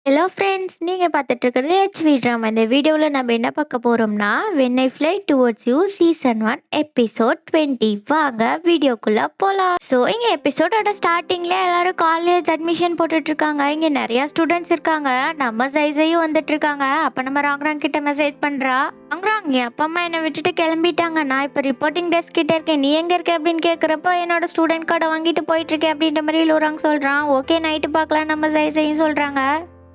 Hello friends, நீங்க பார்த்துட்டு இருக்கிறது ஹெச்வி ட்ராமா. இந்த வீடியோவில் நம்ம என்ன பார்க்க போறோம்னா, when I fly towards you season 1 episode 20. வாங்க வீடியோக்குள்ள போலாம். ஸோ இங்க எபிசோடோட ஸ்டார்டிங்ல எல்லாரும் காலேஜ் அட்மிஷன் போட்டுட்டு இருக்காங்க. இங்க நிறைய ஸ்டூடெண்ட்ஸ் இருக்காங்க. நம்ம சைஸையும் வந்துட்டு இருக்காங்க. அப்ப நம்ம ராங்ராங் கிட்ட மெசேஜ் பண்றா. ராங்ராங், என் அப்பா அம்மா என்னை விட்டுட்டு கிளம்பிட்டாங்க. நான் இப்போ ரிப்போர்ட்டிங் டெஸ்க் கிட்ட இருக்கேன். நீ எங்க இருக்க அப்படின்னு கேட்குறப்போ என்னோட ஸ்டூடெண்ட் கார்டை வாங்கிட்டு போயிட்டு இருக்கேன் அப்படின்ற மாதிரி லூராங் சொல்றான். ஓகே, நைட்டு பார்க்கலாம் நம்ம சைஸையும் சொல்றாங்க.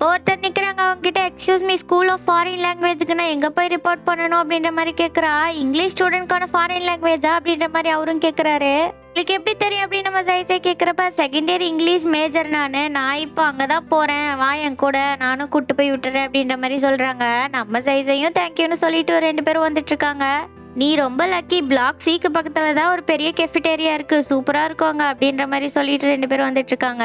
ஒருத்தர் நிற்கிறாங்க, அவங்க கிட்ட excuse me, school of foreign லாங்குவேஜுக்கு நான் எங்கே போய் ரிப்போர்ட் பண்ணணும் அப்படின்ற மாதிரி கேட்குறா. இங்கிலீஷ் ஸ்டூடெண்ட்கான ஃபாரின் லாங்குவேஜா அப்படின்ற மாதிரி அவரும் கேட்குறாரு. உங்களுக்கு எப்படி தெரியும் அப்படின்னு நம்ம சைஸை கேட்குறப்ப, செகண்ட் இயர் இங்கிலீஷ் மேஜர் நான் இப்போ அங்கே தான் போகிறேன், வா என் கூட, நானும் கூப்பிட்டு போய் விட்டுறேன் அப்படின்ற மாதிரி சொல்கிறாங்க. நம்ம சைஸையும் தேங்க்யூன்னு சொல்லிட்டு ரெண்டு பேரும் வந்துட்டு இருக்காங்க. நீ ரொம்ப லக்கி, பிளாக் சிக்கு பக்கத்தில் தான் ஒரு பெரிய கெஃபிடேரியா இருக்குது, சூப்பராக இருக்குவாங்க அப்படின்ற மாதிரி சொல்லிட்டு ரெண்டு பேரும் வந்துட்டு இருக்காங்க.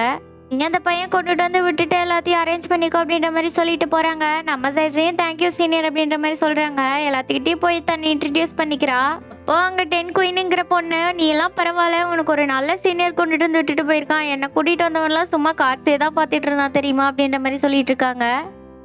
இங்க அந்த பையன் கொண்டுட்டு வந்து விட்டுட்டு எல்லாத்தையும் அரேஞ்ச் பண்ணிக்கோ அப்படின்ற மாதிரி சொல்லிட்டு போறாங்க. நம்ம சைஸையும் தேங்க்யூ சீனியர் அப்படின்ற மாதிரி சொல்றாங்க. எல்லாத்துக்கிட்டையும் போய் தன்னை இன்ட்ரடியூஸ் பண்ணிக்கிறா. அப்போ அங்க 10 குயினுங்கிற பொண்ணு, நீ எல்லாம் பரவாயில்ல, உனக்கு ஒரு நல்ல சீனியர் கொண்டுட்டு வந்து விட்டுட்டு போயிருக்கான், என்னை கூட்டிட்டு வந்தவன்லாம் சும்மா காற்றே தான் பார்த்துட்டு இருந்தான் தெரியுமா அப்படின்ற மாதிரி சொல்லிட்டு இருக்காங்க.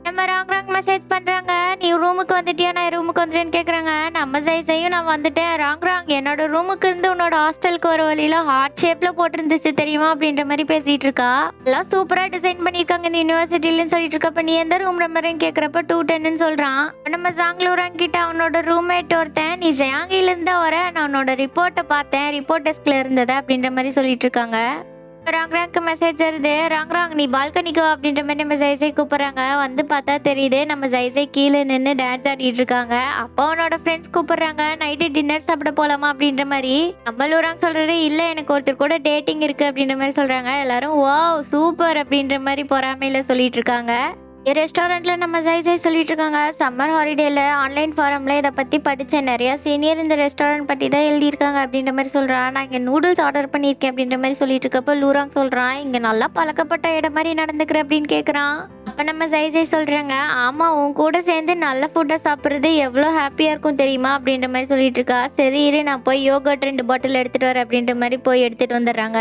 நம்ம ராங் மெசேஜ் பண்றாங்க, நீ ரூமுக்கு வந்துட்டியா, நான் ரூமுக்கு வந்துட்டேன்னு கேட்குறாங்க. நம்ம சைஸையும் நான் வந்துட்டேன். ராங் என்னோட ரூமுக்கு இருந்து உன்னோட ஹாஸ்டலுக்கு ஒரு வழியில ஹார்ட் ஷேப்ல போட்டிருந்துச்சு தெரியுமா அப்படின்ற மாதிரி பேசிட்டு இருக்கா. எல்லாம் சூப்பரா டிசைன் பண்ணியிருக்காங்க இந்த யூனிவர்சிட்டிலன்னு சொல்லிட்டு இருக்கப்ப, நீ எந்த ரூம் நம்பர்ன்னு கேட்குறப்ப 210ன்னு சொல்றான். நம்ம சாங்லூராங் கிட்ட அவனோட ரூம்மேட் ஒருத்தன், நீ ஜயாங்கில இருந்தா வர, நான் உன்னோட ரிப்போர்ட்டை பார்த்தேன், ரிப்போர்ட் டெஸ்க்ல இருந்தது அப்படின்ற மாதிரி சொல்லிட்டு இருக்காங்க. ராங்ராங்க்கு மெசேஜ் வருது, ராங் நீ பால்கனிக்கு வா அப்படின்ற மாதிரி நம்ம ஜைஸை கூப்பிடுறாங்க. வந்து பார்த்தா தெரியுது நம்ம ஜைஸை கீழே நின்று டான்ஸ் ஆடிட்டு இருக்காங்க. அப்போ அவனோட ஃப்ரெண்ட்ஸ் கூப்பிடுறாங்க, நைட்டு டின்னர் சாப்பிட போலாமா அப்படின்ற மாதிரி. நம்ம லூராங் சொல்றாரு, இல்லை எனக்கு ஒருத்தர் கூட டேட்டிங் இருக்கு அப்படின்ற மாதிரி சொல்றாங்க. எல்லாரும் வாவ் சூப்பர் அப்படின்ற மாதிரி பொறாமையில சொல்லிட்டு இருக்காங்க. ரெஸ்டாரண்ட்ல நம்ம ஜைஸை சொல்லிட்டு இருக்காங்க, சம்மர் ஹாலிடேல ஆன்லைன் ஃபாரம்ல இதை பத்தி படிச்சேன், நிறைய சீனியர் இந்த ரெஸ்டாரண்ட் பத்தி தான் எழுதியிருக்காங்க அப்படின்ற மாதிரி சொல்றான். நான் இங்க நூடுல்ஸ் ஆர்டர் பண்ணியிருக்கேன் அப்படின்ற மாதிரி சொல்லிட்டு இருக்கப்போ லூராங் சொல்றான், இங்க நல்லா பழக்கப்பட்ட இடம் மாதிரி நடந்துக்கிற அப்படின்னு கேட்குறான். அப்ப நம்ம ஜைஸை சொல்றாங்க, ஆமா உன் கூட சேர்ந்து நல்ல ஃபுட்டை சாப்பிட்றது எவ்வளோ ஹாப்பியா இருக்கும் தெரியுமா அப்படின்ற மாதிரி சொல்லிட்டு இருக்கா. சரி இரு, நான் போய் யோகர்ட் 2 பாட்டில் எடுத்துட்டு வரேன் அப்படின்ற மாதிரி போய் எடுத்துட்டு வந்துடுறாங்க.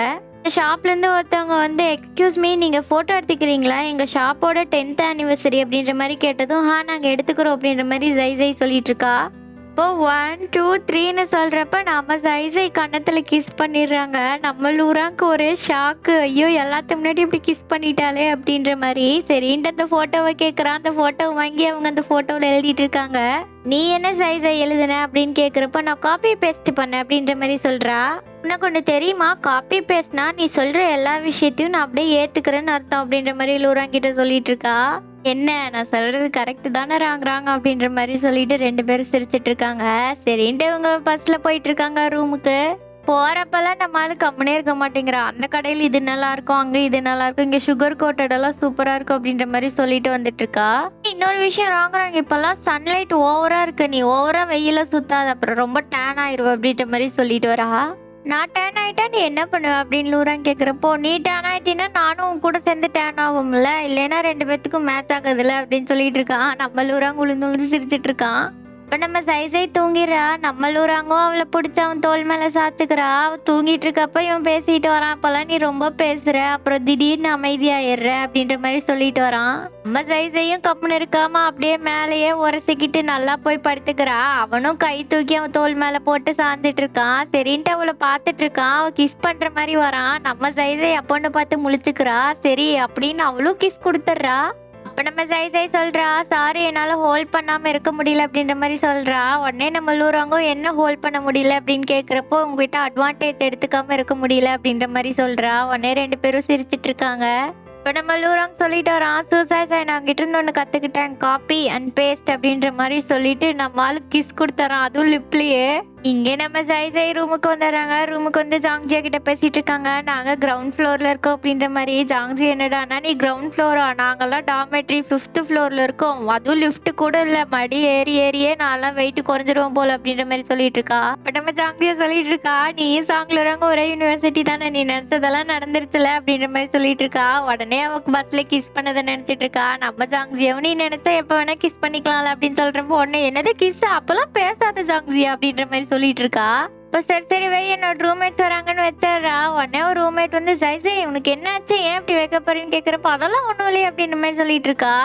ஷாப்லேருந்து ஒருத்தவங்க வந்து, எக்ஸ்கியூஸ் மீ, நீங்கள் ஃபோட்டோ எடுத்துக்கிறீங்களா, எங்கள் ஷாப்போட 10th ஆனிவர்சரி அப்படின்ற மாதிரி கேட்டதும், நாங்கள் எடுத்துக்கிறோம் அப்படின்ற மாதிரி ஜைஸை சொல்லிட்டு இருக்கா. இப்போ 1 2 3ன்னு சொல்கிறப்ப நம்ம ஜைஸை கன்னத்தில் கிஸ் பண்ணிடுறாங்க. நம்ம லூராங்க்கு ஒரே ஷாக்கு, ஐயோ எல்லாத்துக்கு முன்னாடி இப்படி கிஸ் பண்ணிட்டாலே அப்படின்ற மாதிரி. சரின்ட்டு அந்த ஃபோட்டோவை கேட்குறான். அந்த ஃபோட்டோவை வாங்கி அவங்க அந்த ஃபோட்டோவில் எழுதிட்டு இருக்காங்க. நீ என்ன சைஸை எழுதுன அப்படின்னு கேட்குறப்ப, நான் காப்பி பேஸ்ட் பண்ணேன் அப்படின்ற மாதிரி சொல்கிறா. உனக்கு ஒன்று தெரியுமா, காப்பி பேஸ்ட்னா நீ சொல்கிற எல்லா விஷயத்தையும் நான் அப்படியே ஏற்றுக்கிறேன்னு அர்த்தம் அப்படின்ற மாதிரி லூராங்கிட்ட சொல்லிட்டு இருக்கா. என்ன, நான் சொல்கிறது கரெக்டு தானே ராங்கிறாங்க அப்படின்ற மாதிரி சொல்லிட்டு ரெண்டு பேரும் சிரிச்சிட்டு இருக்காங்க. சரின்ட்டு இவங்க பஸ்ஸில் போயிட்டு இருக்காங்க ரூமுக்கு. போகிறப்பெல்லாம் நம்ம ஆளு கம்முனே இருக்க மாட்டேங்கிறா. அந்த கடையில் இது நல்லா இருக்கும், அங்கே இது நல்லா இருக்கும், இங்கே சுகர் கோட்டடெல்லாம் சூப்பராக இருக்கும் அப்படின்ற மாதிரி சொல்லிட்டு வந்துட்டு இருக்கா. இன்னொரு விஷயம் ராங்கிறாங்க, இப்போல்லாம் சன்லைட் ஓவராக இருக்கு, நீ ஓவராக வெயில சுத்தாது, அப்புறம் ரொம்ப டேன் ஆயிடுவ அப்படின்ற மாதிரி சொல்லிட்டு வரா. நான் டேன் ஆகிட்டா நீ என்ன பண்ணுவ அப்படின்னு லூராங் கேட்குறப்போ, நீ டேன் ஆகிட்டீன்னா நானும் உன் கூட சேர்ந்து டேன் ஆகும்ல, இல்லைன்னா 2 பேத்துக்கும் மேட்ச் ஆகுதுல்ல அப்படின்னு சொல்லிட்டு இருக்கான். நம்ம லூராங் உளுந்து உளுந்து சிரிச்சிட்டு இருக்கான். இப்போ நம்ம சைஸை தூங்கிடுறா. நம்ம லூராங்கோ அவளை பிடிச்சி அவன் தோல் மேலே சாத்துக்கிறா. அவள் தூங்கிட்டு இருக்கப்ப இவன் பேசிட்டு வரான், அப்போல்லாம் நீ ரொம்ப பேசுற, அப்புறம் திடீர்னு அமைதியாயிடுற அப்படின்ற மாதிரி சொல்லிட்டு வரான். நம்ம சைஸையும் கம்முன்னு இருக்காம அப்படியே மேலேயே உரசிக்கிட்டு நல்லா போய் படுத்துக்கிறா. அவனும் கை தூக்கி அவன் தோல் மேலே போட்டு சாஞ்சிட்டு இருக்கான். சரின்ட்டு அவளை பார்த்துட்டு இருக்கான். அவள் கிஸ் பண்ணுற மாதிரி வரான். நம்ம சைஸை அப்பொண்ணு பார்த்து முழிச்சுக்கிறா. சரி அப்படின்னு அவளும் கிஸ் கொடுத்துட்றா. அப்போ நம்ம சைஸை சொல்கிறா, சாரி என்னால் ஹோல்ட் பண்ணாமல் இருக்க முடியல அப்படின்ற மாதிரி சொல்கிறா. உடனே நம்ம லூராங்கோ என்ன ஹோல்ட் பண்ண முடியல அப்படின்னு கேட்குறப்போ, உங்ககிட்ட அட்வான்டேஜ் எடுத்துக்காமல் இருக்க முடியல அப்படின்ற மாதிரி சொல்கிறா. உடனே 2 பேரும் சிரிச்சிட்டு இருக்காங்க. இப்போ நம்ம லூராங் சொல்லிட்டு வரான், சூசாய் நான் அங்கிட்ட இருந்து ஒன்று கற்றுக்கிட்டேன், காப்பி அண்ட் பேஸ்ட் அப்படின்ற மாதிரி சொல்லிட்டு நம்ம ஆளுக்கு கிஸ் கொடுத்துறான், அதுவும் லிப்லேயே. இங்கே நம்ம சைஸை ரூமுக்கு வந்துடுறாங்க. ரூமுக்கு வந்து ஜாங்ஜியா கிட்ட பேசிட்டு இருக்காங்க. நாங்கள் கிரவுண்ட் ஃப்ளோரில் இருக்கோம் அப்படின்ற மாதிரி. ஜாங்ஜி என்னடானா, நீ கிரவுண்ட் ஃப்ளோரா, நாங்கள்லாம் டார்மெட்ரி 5th ஃப்ளோரில் இருக்கோம், அதுவும் லிஃப்ட் கூட இல்லை, மடி ஏறியே நான்லாம் வெயிட் குறைஞ்சிருவோம் போல் அப்படின்ற மாதிரி சொல்லிட்டு இருக்கா. பட் நம்ம ஜாங்ஜியா சொல்லிட்டு இருக்கா, நீ சாங்லூராங்க ஒரே யூனிவர்சிட்டி தானே, நீ நினைச்சதெல்லாம் நடந்துருச்சுல அப்படின்ற மாதிரி சொல்லிட்டு இருக்கா. உடனே அவக்கு பஸ்ல கிஸ் பண்ணதை நினைச்சிட்டு இருக்கா. நம்ம ஜாங்ஜியாவும் நீ நினைச்சா எப்போ வேணா கிஸ் பண்ணிக்கலாம்ல அப்படின்னு சொல்றப்போ, உடனே என்னது கிஸ், அப்பெல்லாம் பேசாத ஜாங்ஜியா அப்படின்ற மாதிரி சொல்லிட்டு இருக்கா. இப்போ சரி சரி வை, என்னோட ரூம்மேட்ஸ் வராங்கன்னு வச்சிடுறா. உடனே ஒரு ரூம்மேட் வந்து ஜெய் உனக்கு என்னாச்சு, ஏன் இப்படி வைக்க போறேன்னு கேட்குறப்ப அதெல்லாம் ஒன்றும் இல்லையே அப்படின்ற மாதிரி சொல்லிட்டு இருக்கா.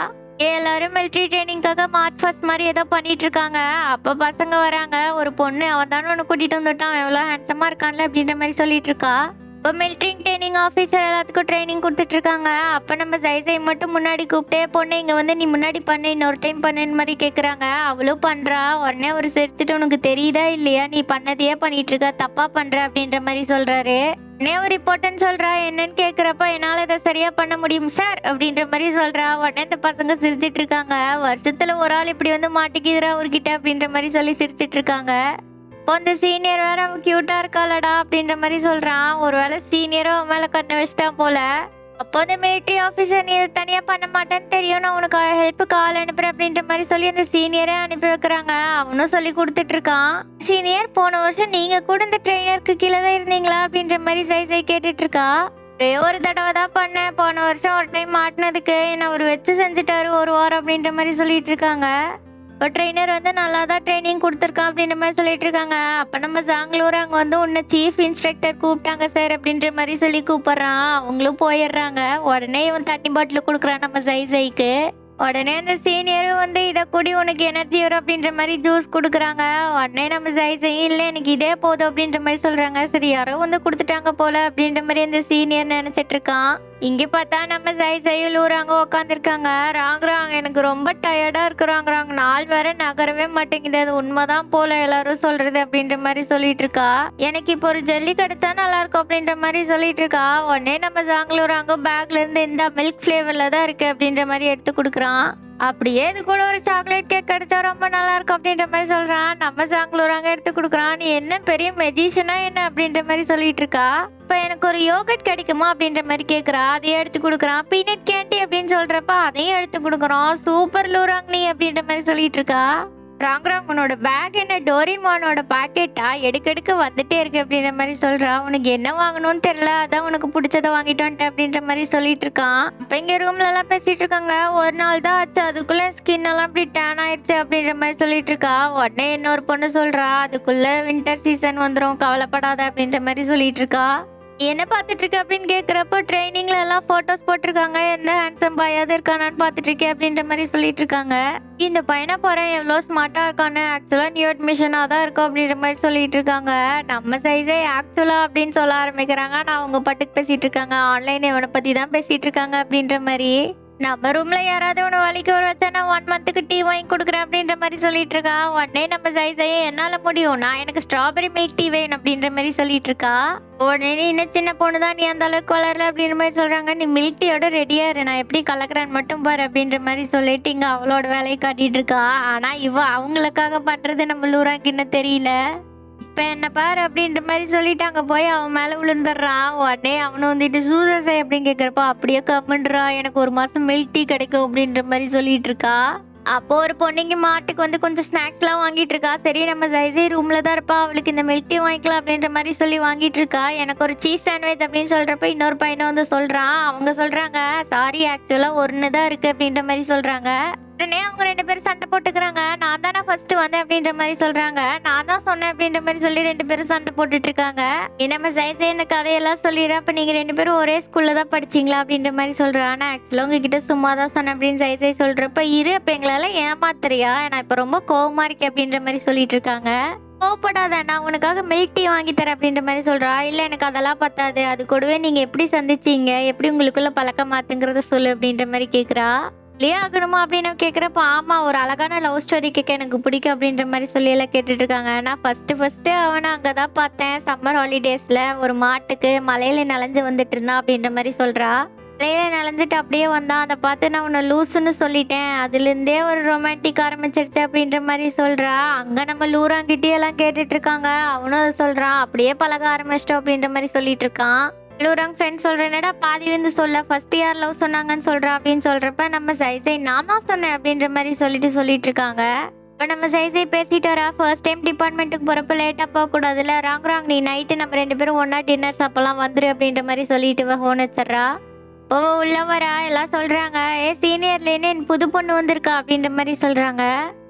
எல்லாரும் மிலிட்ரி ட்ரைனிங்காக மார்ச் ஃபர்ஸ்ட் மாதிரி ஏதோ பண்ணிட்டு இருக்காங்க. அப்போ பசங்க வராங்க. ஒரு பொண்ணு அவன் தானே ஒன்று கூட்டிட்டு வந்துட்டான், எவ்வளோ ஹேண்ட்ஸமா இருக்கான்ல அப்படின்ற மாதிரி சொல்லிட்டு இருக்கா. இப்போ மிலிட்ரி ட்ரைனிங் ஆஃபீஸர் எல்லாத்துக்கும் ட்ரைனிங் கொடுத்துட்டு இருக்காங்க. அப்போ நம்ம ஜெய் மட்டும் முன்னாடி கூப்பிட்டே பொண்ணு இங்கே வந்து நீ முன்னாடி பண்ணு, இன்னொரு டைம் பண்ணுன்னு மாதிரி கேட்குறாங்க. அவளும் பண்ணுறா. உடனே ஒரு சிரிச்சுட்டு உனக்கு தெரியுதா இல்லையா, நீ பண்ணதையே பண்ணிட்டு இருக்க, தப்பா பண்ற அப்படின்ற மாதிரி சொல்றாரு. உடனே ஒரு ரிப்போர்ட்னு சொல்றா. என்னன்னு கேட்குறப்ப என்னால் இதை சரியா பண்ண முடியும் சார் அப்படின்ற மாதிரி சொல்றா. உடனே இந்த பசங்க சிரிச்சிட்டு இருக்காங்க. வருஷத்துல ஒரு ஆள் இப்படி வந்து மாட்டிக்குதுரா அவர்கிட்ட அப்படின்ற மாதிரி சொல்லி சிரிச்சிட்டு இருக்காங்க. இப்போ அந்த சீனியர் வேற அவன் கியூட்டா இருக்காளடா அப்படின்ற மாதிரி சொல்றான். ஒருவேளை சீனியரும் அவன் மேல கண்ணை வச்சிட்டான் போல. அப்போ அந்த மிலிட்ரி ஆஃபீஸர் நீ இதை தனியா பண்ண மாட்டேன்னு தெரியும், நான் உனக்கு ஹெல்ப்புக்கு ஆள் அனுப்புறேன் அப்படின்ற மாதிரி சொல்லி அந்த சீனியரே அனுப்பி வைக்கிறாங்க. அவனும் சொல்லி கொடுத்துட்டு இருக்கான். சீனியர் போன வருஷம் நீங்க கூட இந்த ட்ரெயினருக்கு கீழே தான் இருந்தீங்களா அப்படின்ற மாதிரி ஜெய் கேட்டுட்டு இருக்கா. ஒரே ஒரு தடவை தான் பண்ணேன், போன வருஷம் ஒரு டைம் மாட்டினதுக்கு என்ன அவர் வச்சு செஞ்சுட்டாரு ஒரு வாரம் அப்படின்ற மாதிரி சொல்லிட்டு இருக்காங்க. இப்போ ட்ரெயினர் வந்து நல்லா தான் ட்ரைனிங் கொடுத்துருக்கான் அப்படின்ற மாதிரி சொல்லிட்டு இருக்காங்க. அப்போ நம்ம ஜாங்களூர் அங்கே வந்து உன்னை சீஃப் இன்ஸ்ட்ரக்டர் கூப்பிட்டாங்க சார் அப்படின்ற மாதிரி சொல்லி கூப்பிட்றான். அவங்களும் போயிடுறாங்க. உடனே இவன் தண்ணி பாட்டில் கொடுக்குறான் நம்ம ஜெய்க்கு. உடனே அந்த சீனியரும் வந்து இதை கூடி உனக்கு எனர்ஜி வரும் அப்படின்ற மாதிரி ஜூஸ் கொடுக்குறாங்க. உடனே நம்ம ஜெய் இல்லை எனக்கு இதே போதும் அப்படின்ற மாதிரி சொல்றாங்க. சரி யாரோ வந்து கொடுத்துட்டாங்க போல அப்படின்ற மாதிரி அந்த சீனியர் நினைச்சிட்டு இருக்கான். இங்க பார்த்தா நம்ம ஜெய் லூராங்க உட்காந்துருக்காங்க. ராங் எனக்கு ரொம்ப டயர்டா இருக்கிறாங்க. நாள் வேற நகரவே மாட்டேங்குது, அது உண்மைதான் போல எல்லாரும் சொல்றது அப்படின்ற மாதிரி சொல்லிட்டு இருக்கா. எனக்கு இப்போ ஒரு ஜெல்லி கிடைச்சா நல்லா இருக்கும் அப்படின்ற மாதிரி சொல்லிட்டு இருக்கா. உடனே நம்ம ஜாங்களூராங்க பேக்ல இருந்து இந்த மில்க் ஃபிளேவர்ல தான் இருக்கு அப்படின்ற மாதிரி எடுத்து கொடுக்குறான். அப்படியே இது கூட ஒரு சாக்லேட் கேக் கிடைச்சா ரொம்ப நல்லா இருக்கும் அப்படின்ற மாதிரி சொல்றான். நம்ம ஜாங்களூராங்க எடுத்து கொடுக்குறான். நீ என்ன பெரிய மெஜிஷியனா என்ன அப்படின்ற மாதிரி சொல்லிட்டு இருக்கா. இப்போ எனக்கு ஒரு யோகட் கிடைக்குமா அப்படின்ற மாதிரி கேட்குறா. அதையும் எடுத்து கொடுக்குறான். பீனட் கேண்டி அப்படின்னு சொல்றப்ப அதையும் எடுத்து கொடுக்குறோம். சூப்பர் லூராங் நீ அப்படின்ற மாதிரி சொல்லிட்டு இருக்கா. ராங் உன்னோட பேக் என்ன டோரிமானோட பாக்கெட்டா, எடுக்க வந்துட்டே இருக்கு அப்படின்ற மாதிரி சொல்றா. உனக்கு என்ன வாங்கணும்னு தெரியல, அதான் உனக்கு பிடிச்சத வாங்கிட்டு வந்துட்டேன் அப்படின்ற மாதிரி சொல்லிட்டு இருக்கான். அப்ப இங்க ரூம்ல எல்லாம் பேசிட்டு இருக்காங்க. ஒரு நாள் தான் ஆச்சு, அதுக்குள்ள ஸ்கின் எல்லாம் இப்படி டேன் ஆயிடுச்சு அப்படின்ற மாதிரி சொல்லிட்டு இருக்கா. உடனே இன்னொரு பொண்ணு சொல்றா, அதுக்குள்ள வின்டர் சீசன் வந்துடும், கவலைப்படாத அப்படின்ற மாதிரி சொல்லிட்டு இருக்கா. என்ன பார்த்துட்டு இருக்க அப்படின்னு கேட்குறப்போ ட்ரைனிங்ல எல்லாம் ஃபோட்டோஸ் போட்டிருக்காங்க, எந்த ஹேண்ட்ஸம் பாயாவது இருக்கானான்னு பார்த்துட்டு இருக்கேன் அப்படின்ற மாதிரி சொல்லிட்டு இருக்காங்க. இந்த பையனை போகிறேன் எவ்வளோ ஸ்மார்ட்டாக இருக்கானு, ஆக்சுவலாக நியூ அட்மிஷனாக தான் இருக்கும் அப்படின்ற மாதிரி சொல்லிட்டு இருக்காங்க. நம்ம சைஸே ஆக்சுவலாக அப்படின்னு சொல்ல ஆரம்பிக்கிறாங்க. நான் அவங்க பாட்டுக்கு பேசிட்டு இருக்காங்க. ஆன்லைன் இவனை பற்றி தான் பேசிட்டு இருக்காங்க அப்படின்ற மாதிரி. நம்ம ரூம்ல யாராவது உன வலிக்கு வர வச்சா நான் 1 மந்த்துக்கு டீ வாங்கி கொடுக்குறேன் அப்படின்ற மாதிரி சொல்லிட்டு இருக்கா. உடனே நம்ம ஜெய் என்னால முடியும், நான் எனக்கு ஸ்ட்ராபெரி மில்க் டீ வேணும் அப்படின்ற மாதிரி சொல்லிட்டு இருக்கா. உடனே நீ இன்னும் சின்ன பொண்ணு தான், நீ அந்த அளவுக்கு வளரல அப்படின்ற மாதிரி சொல்றாங்க. நீ மில்க் டீயோட ரெடியா இரு, நான் எப்படி கலக்குறேன்னு மட்டும் பாரு அப்படின்ற மாதிரி சொல்லிட்டு இங்க அவளோட வேலையை காட்டிட்டு இருக்கா. ஆனா இவ அவங்களுக்காக பண்றது நம்ம லூராக்கு இன்னும் தெரியல. இப்ப என்ன பாரு அப்படின்ற மாதிரி சொல்லிட்டாங்க. போய் அவன் மேல விழுந்துடுறான். உடனே அவனும் வந்துட்டு சூசை அப்படின்னு கேட்கறப்ப அப்படியே கம்முன்றா, எனக்கு 1 மாசம் மில்க் டீ கிடைக்கும் அப்படின்ற மாதிரி சொல்லிட்டு இருக்கா. அப்போ ஒரு பொண்ணுங்க மாட்டுக்கு வந்து கொஞ்சம் ஸ்நாக்ஸ்லாம் வாங்கிட்டு இருக்கா. சரி நம்ம ஜெய் ரூம்ல தான் இருப்பா, அவளுக்கு இந்த மில்க் டீ வாங்கிக்கலாம் அப்படின்ற மாதிரி சொல்லி வாங்கிட்டு இருக்கா. எனக்கு ஒரு சீஸ் சாண்ட்விச் அப்படின்னு சொல்றப்ப இன்னொரு பையனை வந்து சொல்றான். அவங்க சொல்றாங்க சாரி ஆக்சுவலா ஒன்னு தான் இருக்கு அப்படின்ற மாதிரி சொல்றாங்க. உடனே அவங்க 2 பேரும் சண்டை போட்டுக்கிறாங்க. நான் தானே ஃபர்ஸ்ட் வந்தேன் அப்படின்ற மாதிரி சொல்றாங்க. நான் தான் சொன்னேன் அப்படின்ற மாதிரி சொல்லி 2 பேரும் சண்டை போட்டுட்டு இருக்காங்க. நம்ம ஜெய் இந்த கதையெல்லாம் சொல்லிடுறேன். அப்ப நீங்க 2 பேரும் ஒரே ஸ்கூல்ல தான் படிச்சீங்களா அப்படின்ற மாதிரி சொல்றேன். ஆனா ஆக்சுவலா உங்ககிட்ட சும்மா தான் சொன்னேன் அப்படின்னு ஜெய் சொல்றப்ப இரு அப்ப எங்களால ஏமாத்துறியா, நான் இப்ப ரொம்ப கோவமா இருக்கேன் அப்படின்ற மாதிரி சொல்லிட்டு இருக்காங்க. கோவப்படாத, நான் உனக்காக மில்க் டீ வாங்கி தரேன் அப்படின்ற மாதிரி சொல்றா. இல்ல எனக்கு அதெல்லாம் பத்தாது, அது கூடவே நீங்க எப்படி சந்திச்சீங்க, எப்படி உங்களுக்குள்ள பழக்கமாச்சுங்கிறத சொல்லு அப்படின்ற மாதிரி கேக்குறா. இல்லையா ஆகணுமா அப்படின்னு கேட்குறப்ப ஆமா ஒரு அழகான லவ் ஸ்டோரி கேட்க எனக்கு பிடிக்கும் அப்படின்ற மாதிரி சொல்லி எல்லாம் கேட்டுட்டு இருக்காங்க. நான் ஃபர்ஸ்ட் அவனை அங்கதான் பார்த்தேன், சம்மர் ஹாலிடேஸ்ல ஒரு மாட்டுக்கு மலையில நனைஞ்சு வந்துட்டு இருந்தான் அப்படின்ற மாதிரி சொல்றா. மலையில நனைஞ்சிட்டு அப்படியே வந்தான், அதை பார்த்து நான் உன்னை லூசுன்னு சொல்லிட்டேன், அதுல இருந்தே ஒரு ரொமான்டிக் ஆரம்பிச்சிருச்சு அப்படின்ற மாதிரி சொல்றா. அங்க நம்ம லூராங்கிட்டே எல்லாம் கேட்டுட்டு இருக்காங்க. அவனும் அதை சொல்றான், அப்படியே பழக ஆரம்பிச்சிட்டோம் அப்படின்ற மாதிரி சொல்லிட்டு இருக்கான். லூராங் ஃப்ரெண்ட் சொல்றேன், என்னடா பாதியிலேருந்து சொல்ல, ஃபர்ஸ்ட் யார் லவ் சொன்னாங்கன்னு சொல்றா அப்படின்னு சொல்றப்ப நம்ம ஜெய் நான் தான் சொன்னேன் அப்படின்ற மாதிரி சொல்லிட்டு இருக்காங்க. இப்போ நம்ம ஜெய் பேசிட்டு வரா. ஃபர்ஸ்ட் டைம் டிபார்ட்மெண்ட்டுக்கு போறப்ப லேட்டா போக கூடாதுல. ராங் நீ நைட்டு நம்ம 2 பேரும் ஒன்னா டின்னர் சாப்பிடலாம் வந்துரு அப்படின்ற மாதிரி சொல்லிட்டு ஃபோன் வச்சிடறா. ஓ உள்ள வரா. எல்லாம் சொல்றாங்க, சீனியர்லேன்னு என் புது பொண்ணு வந்திருக்கா அப்படின்ற மாதிரி சொல்றாங்க.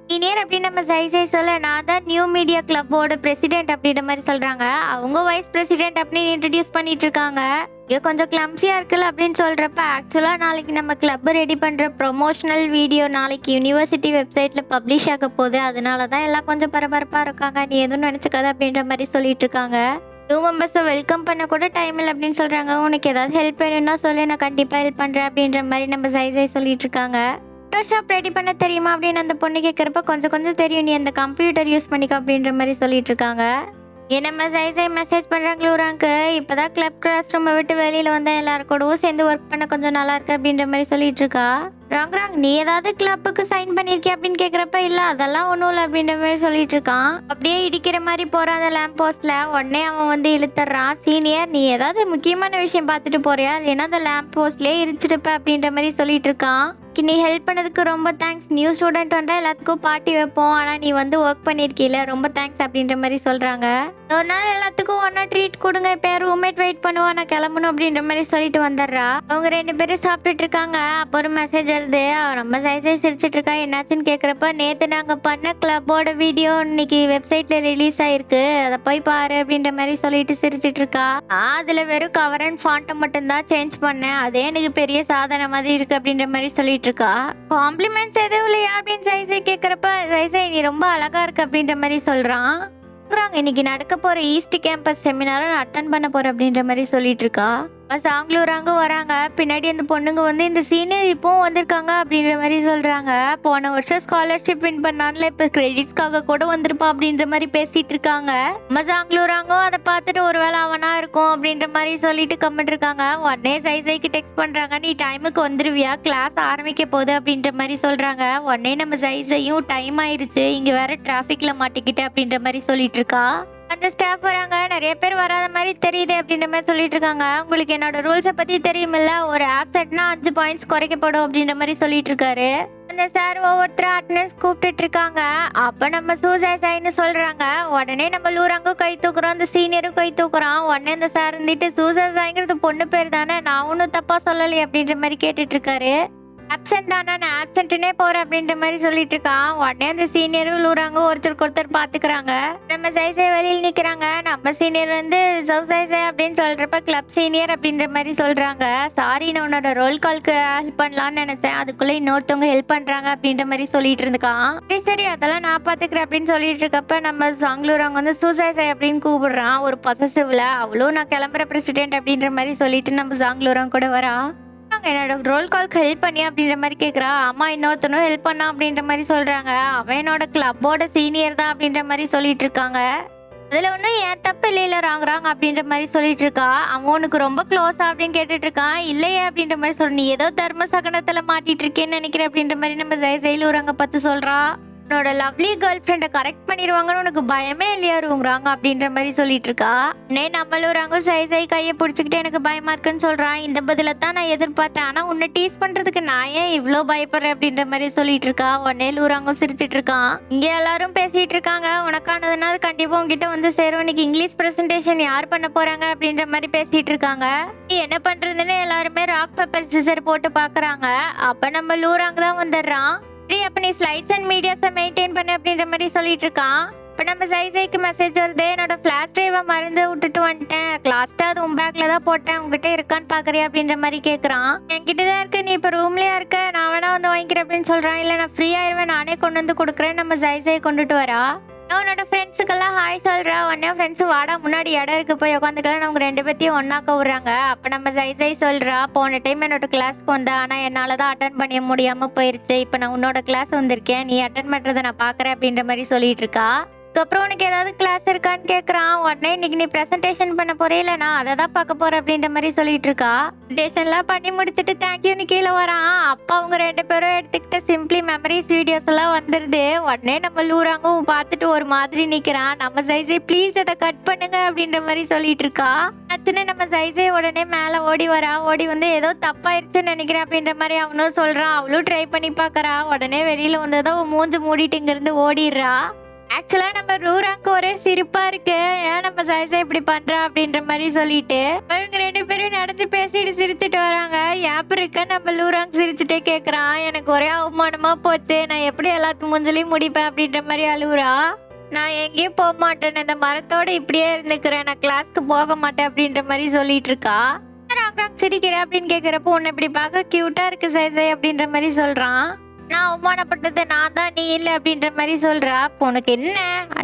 சீனியர் அப்படின்னு நம்ம சைஸை சொல்ல, நான் தான் நியூ மீடியா கிளப்போட பிரசிடென்ட் அப்படின்ற மாதிரி சொல்றாங்க. அவங்க வைஸ் பிரசிடென்ட் அப்படின்னு இன்ட்ரடியூஸ் பண்ணிட்டு இருக்காங்க. இங்க கொஞ்சம் கிளம்சியா இருக்குல்ல அப்படின்னு சொல்றப்ப, ஆக்சுவலா நாளைக்கு நம்ம கிளப் ரெடி பண்ற ப்ரொமோஷனல் வீடியோ நாளைக்கு யூனிவர்சிட்டி வெப்சைட்ல பப்ளிஷ் ஆக போகுது. அதனால தான் எல்லாம் கொஞ்சம் பரபரப்பா இருக்காங்க. நீ எதுவும் நினைச்சுக்காத அப்படின்ற மாதிரி சொல்லிட்டு இருக்காங்க. நியூ மெம்பர்ஸை வெல்கம் பண்ண கூட டைம் இல்லை அப்படின்னு சொல்றாங்க. உனக்கு ஏதாவது ஹெல்ப் வேணும்னா சொல்லு, நான் கண்டிப்பா ஹெல்ப் பண்றேன் அப்படின்ற மாதிரி நம்ம சைஸை சொல்லிட்டு இருக்காங்க. ஃபோட்டோஷாப் ரெடி பண்ண தெரியுமா அப்படின்னு அந்த பொண்ணு கேட்குறப்ப, கொஞ்சம் கொஞ்சம் தெரியும், நீ அந்த கம்ப்யூட்டர் யூஸ் பண்ணிக்க அப்படின்ற மாதிரி சொல்லிட்டு இருக்காங்க. நம்ம சைஸை மெசேஜ் பண்ணுறாங்களோ ரேங்க்கு, இப்போ தான் கிளப் கிளாஸ் ரூமை விட்டு வெளியில் வந்தால் எல்லாரும் கூடவும் சேர்ந்து ஒர்க் பண்ண கொஞ்சம் நல்லா இருக்கு அப்படின்ற மாதிரி சொல்லிட்டு இருக்கா. ராங் நீ ஏதாவது கிளப்புக்கு சைன் பண்ணியிருக்கிய அப்படின்னு கேட்குறப்ப, இல்லை அதெல்லாம் ஒன்றும் இல்லை அப்படின்ற மாதிரி சொல்லிட்டு இருக்கான். அப்படியே இடிக்கிற மாதிரி போகிற அந்த லேம்ப் போஸ்ட்டில் உடனே அவன் வந்து இழுத்துறான். சீனியர், நீ ஏதாவது முக்கியமான விஷயம் பார்த்துட்டு போறியா, இல்லைன்னா அந்த லேம்ப் போஸ்ட்லேயே இடிச்சிருப்ப அப்படின்ற மாதிரி சொல்லிட்டு இருக்கான். நீ ஹெல்ப் பண்ணதுக்கு ரொம்ப தேங்க்ஸ். நியூ ஸ்டூடெண்ட் வந்தால் எல்லாத்துக்கும் பார்ட்டி வைப்போம், ஆனால் நீ வந்து ஒர்க் பண்ணியிருக்கீல, ரொம்ப தேங்க்ஸ் அப்படின்ற மாதிரி சொல்கிறாங்க. ஒரு நாள் எல்லாத்துக்கும் ஒன்றா ட்ரீட் கொடுங்க, இப்போ ரூம்மேட் வெயிட் பண்ணுவா, நான் கிளம்பணும் அப்படின்ற மாதிரி சொல்லிட்டு வந்துடுறா. அவங்க 2 பேரும் சாப்பிட்டுட்டு இருக்காங்க. அப்போ ஒரு மெசேஜ் வருது. நம்ம சைஸை சிரிச்சிட்டு இருக்கா. என்னாச்சுன்னு கேட்குறப்ப, நேற்று நாங்கள் பண்ண கிளப்போட வீடியோ இன்னைக்கு வெப்சைட்டில் ரிலீஸ் ஆயிருக்கு, அதை போய் பாரு அப்படின்ற மாதிரி சொல்லிட்டு சிரிச்சிட்டு இருக்கா. அதில் வெறும் கவர் அண்ட் ஃபாண்ட்டை மட்டும்தான் சேஞ்ச் பண்ணேன், அதே எனக்கு பெரிய சாதனை மாதிரி இருக்கு அப்படின்ற மாதிரி சொல்லிட்டு இருக்கா. காம்ப்ளிமெண்ட்ஸ் எதுவும் இல்லையா அப்படின்னு சைஸை கேட்குறப்ப, சைஸை நீ ரொம்ப அழகா இருக்கு அப்படின்ற மாதிரி சொல்றான். இன்னைக்கு நடக்க போற ஈஸ்ட் கேம்பஸ் செமினாரை நான் அட்டன் பண்ண போறேன் அப்படின்ற மாதிரி சொல்லிட்டு இருக்கா. சாங்களூராங்க வராங்க. பின்னாடி அந்த பொண்ணுங்க வந்து இந்த சீனியர் இப்பவும் வந்திருக்காங்க அப்படின்ற மாதிரி சொல்றாங்க. போன வருஷம் ஸ்காலர்ஷிப் வின் பண்ணான்ல, இப்ப கிரெடிட்ஸ்க்காக கூட வந்திருப்பா அப்படின்ற மாதிரி பேசிட்டு இருக்காங்க. சாங்களூராங்க அதை பார்த்துட்டு ஒருவேளை அவனா இருக்கும் அப்படின்ற மாதிரி சொல்லிட்டு கமெண்ட் இருக்காங்க. உடனே சைஸைக்கு டெக்ஸ்ட் பண்றாங்க, நீ டைமுக்கு வந்துருவியா, கிளாஸ் ஆரம்பிக்க போகுது அப்படின்ற மாதிரி சொல்றாங்க. உடனே நம்ம சைஸையும் டைம் ஆயிடுச்சு, இங்க வேற டிராபிக்ல மாட்டிக்கிட்டு அப்படின்ற மாதிரி சொல்லிட்டு இருக்கா. அந்த ஸ்டாஃப் வராங்க. நிறைய பேர் வராத மாதிரி தெரியுது அப்படின்ற மாதிரி சொல்லிட்டு இருக்காங்க. உங்களுக்கு என்னோட ரூல்ஸை பத்தி தெரியுமில்ல, ஒரு ஆப்சென்ட்னா 5 பாயிண்ட்ஸ் குறைக்கப்படும் அப்படின்ற மாதிரி சொல்லிட்டு இருக்காரு. அந்த சார் ஒவ்வொருத்தர் அட்டெண்டன்ஸ் கூப்பிட்டுட்டு இருக்காங்க. அப்ப நம்ம சூசைன்னு சொல்றாங்க. உடனே நம்ம லூராங்கும் கை தூக்குறோம், அந்த சீனியரும் கை தூக்குறான். உடனே அந்த சார் இருந்துட்டு, சூசைங்கிறது பொண்ணு பேர் தானே, நான் ஒன்றும் தப்பா சொல்லலையே அப்படின்ற மாதிரி கேட்டுட்டு இருக்காரு. ஆப்சென்ட் தானே, நான் ஆப்சென்ட்னே போறேன் அப்படின்ற மாதிரி சொல்லிட்டு இருக்கான். உடனே அந்த சீனியரும் லூராங்க ஒருத்தருக்கு ஒருத்தர் பாத்துக்கிறாங்க. நம்ம சைஸை வெளியில் நிக்கிறாங்க. நம்ம சீனியர் வந்து சைஸை அப்படின்னு சொல்றப்ப கிளப் சீனியர் அப்படின்ற மாதிரி சொல்றாங்க. சாரி, நான் உன்னோட ரோல் கால்க்கு ஹெல்ப் பண்ணலாம்னு நினைச்சேன், அதுக்குள்ள இன்னொருத்தவங்க ஹெல்ப் பண்றாங்க அப்படின்ற மாதிரி சொல்லிட்டு இருக்கான். சரி அதெல்லாம் நான் பாத்துக்கிறேன் அப்படின்னு சொல்லிட்டு இருக்கப்ப, நம்ம சாங்களூராங்க வந்து சூசைசை அப்படின்னு கூப்பிடுறான் ஒரு பொசசிவ்ல. அவளும் நான் கிளம்புற பிரசிடென்ட் அப்படின்ற மாதிரி சொல்லிட்டு நம்ம சாங்களூராங்க கூட வரா. என்னோட ரோல் கால்க்கு ஹெல்ப் பண்ணி அப்படின்ற மாதிரி கேட்குறா. அம்மா இன்னொருத்தனும் ஹெல்ப் பண்ணா அப்படின்ற மாதிரி சொல்றாங்க. அவன் என்னோட கிளப்போட சீனியர் தான் அப்படின்ற மாதிரி சொல்லிட்டு இருக்காங்க. அதுல ஒன்றும் ஏன் தப்பு இல்லையில ராங் அப்படின்ற மாதிரி சொல்லிட்டு இருக்கா. அவன் உனக்கு ரொம்ப க்ளோஸா அப்படின்னு கேட்டுட்டு இருக்கான். இல்லையே அப்படின்ற மாதிரி சொல்ற. நீ ஏதோ தர்ம சகனத்துல மாட்டிட்டு இருக்கேன்னு நினைக்கிறேன் அப்படின்ற மாதிரி நம்ம ஜெயிலூரங்க பார்த்து சொல்றா. உன்னோட லவ்லி கேர்ள் ஃப்ரெண்டை கரெக்ட் பண்ணிடுவாங்கன்னு உனக்கு பயமே இல்லையா ரூங்கிறாங்க அப்படின்ற மாதிரி சொல்லிட்டு இருக்கா. உடனே நம்மளூராங்க சைஸை கையை பிடிச்சிக்கிட்டு எனக்கு பயமா இருக்குன்னு சொல்றான். இந்த பதில தான் நான் எதிர்பார்த்தேன், ஆனா உன்னை டீஸ் பண்றதுக்கு நான் ஏன் இவ்வளோ பயப்படுறேன் அப்படின்ற மாதிரி சொல்லிட்டு இருக்கா. உடனே லூராங்க சிரிச்சிட்டு இருக்கான். இங்க எல்லாரும் பேசிட்டு இருக்காங்க. உனக்கானதுன்னா அது கண்டிப்பா உங்ககிட்ட வந்து சேரும். இன்னைக்கு இங்கிலீஷ் பிரசன்டேஷன் யார் பண்ண போறாங்க அப்படின்ற மாதிரி பேசிட்டு இருக்காங்க. என்ன பண்றதுன்னு எல்லாருமே ராக் பேப்பர் சிசர் போட்டு பாக்குறாங்க. அப்ப நம்ம லூராங்க தான் வந்துடுறான். அப்ப நீ ஸ்லைட்ஸ் அண்ட் மீடியாஸை மெயின்டைன் பண்ணு அப்படின்ற மாதிரி சொல்லிட்டு இருக்கான். இப்போ நம்ம சைஸைக்கு மெசேஜ் வருது. என்னோட ஃபிளாஷ் டிரைவை மறந்து விட்டுட்டு வந்துட்டேன், லாஸ்ட்டாக அது உன் பேக்கில் தான் போட்டேன், உங்ககிட்ட இருக்கான்னு பார்க்குறியா அப்படின்ற மாதிரி கேட்குறான். என்கிட்ட தான் இருக்கு, நீ இப்போ ரூம்லேயா இருக்க, நான் வேணா வந்து வாங்கிக்கிறேன் அப்படின்னு சொல்கிறான். இல்லை நான் ஃப்ரீயாயிருவேன், நானே கொண்டு வந்து கொடுக்குறேன். நம்ம சைஸை கொண்டுட்டு வரா. உன்னோட ஃப்ரெண்ட்ஸுக்கெல்லாம் ஹாய் சொல்கிறா. உடனே ஃப்ரெண்ட்ஸு வாடா முன்னாடி இடம் இருக்கு போய் உட்காந்துக்கலாம், அவங்க 2 பேர்த்தையும் ஒன்னாக்க விடுறாங்க. அப்போ நம்ம சைஸை சொல்கிறா, போன டைம் என்னோட கிளாஸ்க்கு வந்தா, ஆனால் என்னால் தான் அட்டன் பண்ண முடியாமல் போயிருச்சு. இப்போ நான் உன்னோட கிளாஸ் வந்திருக்கேன், நீ அட்டன் பண்ணுறதை நான் பார்க்குறேன் அப்படின்ற மாதிரி சொல்லிட்டு இருக்கா. அதுக்கப்புறம் உனக்கு ஏதாவது கிளாஸ் இருக்கான்னு கேட்குறான். உடனே இன்னைக்கு நீ ப்ரெசன்டேஷன் பண்ண போறே, இல்லை நான் அதை தான் பார்க்க போறேன் அப்படின்ற மாதிரி சொல்லிட்டு இருக்கா. ப்ரெசன்டேஷன்லாம் பண்ணி முடிச்சுட்டு தேங்க்யூன்னு கீழே வரான். அப்பா அவங்க 2 பேரும் எடுத்துக்கிட்ட சிம்பிளி மெமரிஸ் வீடியோஸ் எல்லாம் வந்துருது. உடனே நம்ம லூராங்க பார்த்துட்டு ஒரு மாதிரி நிற்கிறான். நம்ம சைஸை ப்ளீஸ் அதை கட் பண்ணுங்க அப்படின்ற மாதிரி சொல்லிட்டு இருக்கா. ஆச்சுன்னு நம்ம சைஸை உடனே மேலே ஓடி வரா. ஓடி வந்து ஏதோ தப்பாயிருச்சுன்னு நினைக்கிறேன் அப்படின்ற மாதிரி அவனும் சொல்றான். அவளும் ட்ரை பண்ணி பார்க்கறா. உடனே வெளியில வந்ததும் மூஞ்சு மூடிட்டு இங்கிருந்து ஓடிடுறா. ஆக்சுவலா நம்ம ரூராக்கு ஒரே சிரிப்பா இருக்கு. ஏன் நம்ம சைஸை இப்படி பண்றா அப்படின்ற மாதிரி சொல்லிட்டு இவங்க 2 பேரும் நடந்து பேசிட்டு சிரிச்சுட்டு வராங்க. ஏப்ப இருக்க நம்ம லூராங் சிரிச்சுட்டே கேக்குறான், எனக்கு ஒரே அவமானமா போச்சு, நான் எப்படி எல்லாத்து மூஞ்சிலையும் முடிப்பேன் அப்படின்ற மாதிரி அழுவுறா. நான் எங்கேயும் போக மாட்டேன், இந்த மரத்தோட இப்படியே இருந்துக்கிறேன், நான் கிளாஸ்க்கு போக மாட்டேன் அப்படின்ற மாதிரி சொல்லிட்டு இருக்கா. ராங் சிரிக்கிற அப்படின்னு கேக்குறப்போ உன்னை இப்படி பார்க்க கியூட்டா இருக்கு சைஸை அப்படின்ற மாதிரி சொல்றான். நான் அவமானப்பட்டது நான் தான், நீ இல்லை அப்படின்ற மாதிரி சொல்றா. அப்போ உனக்கு என்ன,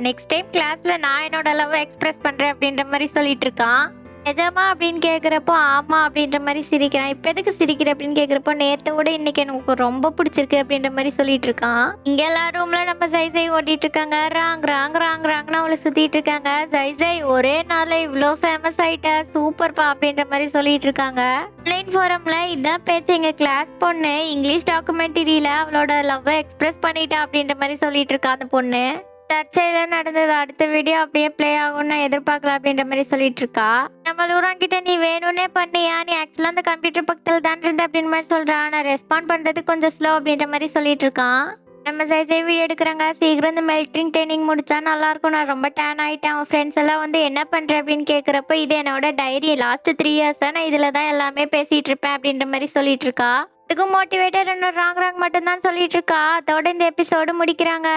நெக்ஸ்ட் டைம் கிளாஸ்ல நான் என்னோட லவ் எக்ஸ்பிரஸ் பண்றேன் அப்படின்ற மாதிரி சொல்லிட்டு இருக்கான். நிஜமா அப்படின்னு கேக்குறப்போ ஆமா அப்படின்ற மாதிரி சிரிக்கிறான். இப்ப எதுக்கு சிரிக்கிற அப்படின்னு கேக்குறப்போ நேத்தை விட இன்னைக்கு எனக்கு ரொம்ப பிடிச்சிருக்கு அப்படின்ற மாதிரி சொல்லிட்டு இருக்கான். இங்க எல்லா ரூம்ல நம்ம சைசை ஓட்டிட்டு இருக்காங்க. ராங் ராங் ராங் ராங்னு அவளை சுத்திட்டு இருக்காங்க. சைசை ஒரே நாள்ல இவ்வளோ ஃபேமஸ் ஆயிட்ட, சூப்பர்ப்பா அப்படின்ற மாதிரி சொல்லிட்டு இருக்காங்க. ஆன்லைன் ஃபோரம்ல இதான் பேச்சு, எங்க கிளாஸ் பொண்ணு இங்கிலீஷ் டாக்குமெண்ட்ரியில அவளோட லவ் எக்ஸ்பிரஸ் பண்ணிட்டா அப்படின்ற மாதிரி சொல்லிட்டு இருக்கா அந்த பொண்ணு. தற்செயல நடந்தது, அடுத்த வீடியோ அப்படியே பிளே ஆகும்னு எதிர்பார்க்கலாம் அப்படின்ற மாதிரி சொல்லிட்டு இருக்கா. நம்ம லூராங்கிட்ட நீ வேணும்னே பண்ணியா, நீ ஆக்சுவலா அந்த கம்ப்யூட்டர் பக்கத்துல தான் இருந்த அப்படின்னு மாதிரி சொல்றா. நான் ரெஸ்பாண்ட் பண்றது கொஞ்சம் ஸ்லோ அப்படின்ற மாதிரி சொல்லிட்டு இருக்கான். நம்ம சைஸே வீடியோ எடுக்கிறாங்க. சீக்கிரம் இந்த மெல்டிங் ட்ரைனிங் முடிச்சா நல்லா இருக்கும், நான் ரொம்ப டேன் ஆயிட்டேன். அவன் ஃப்ரெண்ட்ஸ் எல்லாம் வந்து என்ன பண்ற அப்படின்னு கேக்குறப்ப இது என்னோட டைரி, லாஸ்ட் 3 இயர்ஸ் நான் இதுல தான் எல்லாமே பேசிட்டு இருப்பேன் அப்படின்ற மாதிரி சொல்லிட்டு இருக்கா. இதுக்கு மோட்டிவேட்டர் ராங் ராங் மட்டும் தான் சொல்லிட்டு இருக்கா. அதோட இந்த எபிசோடு முடிக்கிறாங்க.